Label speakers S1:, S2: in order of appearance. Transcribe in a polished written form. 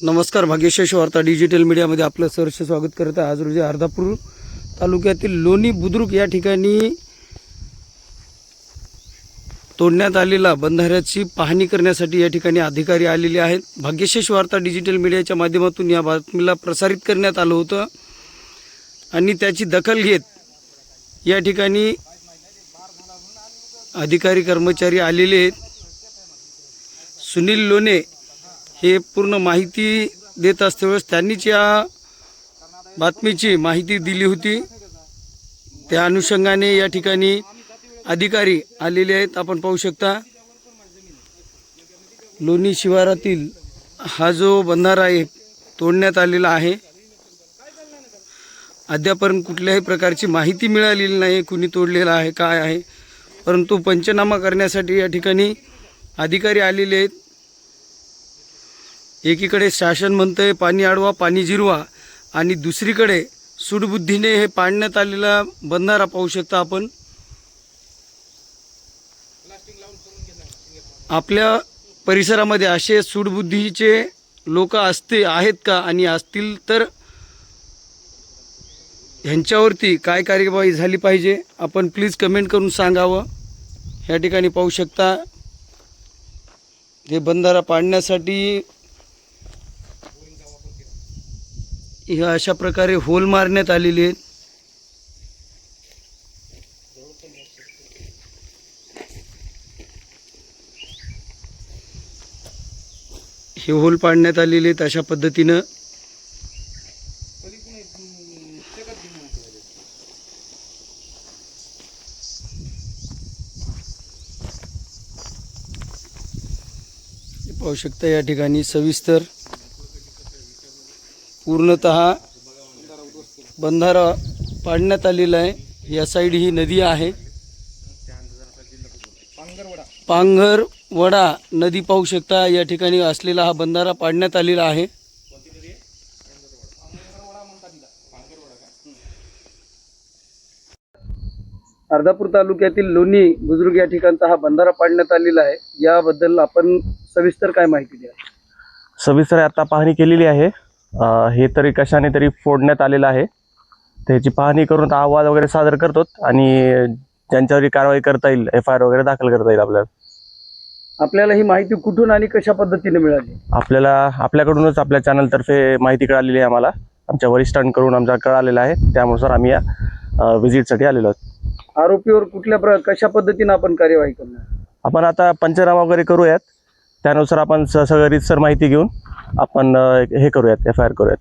S1: नमस्कार, भाग्यशेष वार्ता डिजिटल मीडियामध्ये आपलं सहर्ष स्वागत करत आहे। आज रोजी अर्धापूर तालुक्यातील लोणी बुद्रुक या ठिकाणी तोडण्यात आलेला बंधाऱ्याची पाहणी करण्यासाठी या ठिकाणी अधिकारी आलेले आहेत। भाग्यशेष वार्ता डिजिटल मीडियाच्या माध्यमातून या बातमीला प्रसारित करण्यात आलं होतं आणि त्याची दखल घेत या ठिकाणी अधिकारी कर्मचारी आलेले आहेत। सुनील लोणे हे पूर्ण माहिती देत असतेवेळेस त्यांनीच या बातमीची माहिती दिली होती। त्या अनुषंगाने या ठिकाणी अधिकारी आलेले आहेत। आपण पाहू शकता लोणी शिवारातील हा जो बंधारा आहे तोडण्यात आलेला आहे। अद्यापर्यंत कुठल्याही प्रकारची माहिती मिळालेली नाही कुणी तोडलेला आहे काय आहे, परंतु पंचनामा करण्यासाठी या ठिकाणी अधिकारी आलेले आहेत। एकीकडे शासन म्हणतंय पाणी अडवा पाणी जिरवा आणि दुसरीकडे सूडबुद्धीने हे पाडण्यात आलेला बंधारा पाहू शकता आपण। आपल्या परिसरामध्ये असे सूडबुद्धीचे लोक आहेत का, आणि असतील तर ह्यांच्यावरती काय कार्यवाही झाली पाहिजे आपण प्लीज कमेंट करून सांगावं। या ठिकाणी पाहू शकता हे बंधारा पाडण्यासाठी ह्या अशा प्रकारे होल मारण्यात आलेले आहेत। हे होल पाडण्यात आलेले आहेत अशा पद्धतीनं। पाहू शकता या ठिकाणी सविस्तर पूर्णतः बंधारा पाडण्यात आलेला आहे। या साइड ही नदी आहे, पांघरवडा नदी पाहू शकता। या ठिकाणी असलेला हा बंधारा पाडण्यात आलेला आहे। अर्धापूर तालुक्यातील लोणी बुद्रुक या ठिकाणचा हा बंधारा पाडण्यात आलेला आहे। याबद्दल आपण सविस्तर काय माहिती द्या?
S2: सविस्तर आता पाहणी केलेली आहे। हे तरी कशाने तरी फोडण्यात आलेलं आहे। त्याची पाहणी करून अहवाल वगैरे सादर करतो आणि ज्यांच्यावर कारवाई करता येईल FIR वगैरे दाखल करता येईल।
S1: आपल्याला ही माहिती कुठून आणि कशा पद्धतीने मिळाली?
S2: आपल्याकडूनच आपल्या चॅनलतर्फे माहिती कळालेली आहे। आम्हाला आमच्या वरिष्ठांकडून आमच्या कळालेलं आहे, त्यानुसार आम्ही या व्हिजिटसाठी आलेलो आहोत।
S1: आरोपीवर कशा पद्धतीने आपण कार्यवाही करणार?
S2: आपण आता पंचनामा वगैरे करूयात, त्यानुसार आपण सगळं रीतसर माहिती घेऊन आपण हे करूयात, FIR करूयात।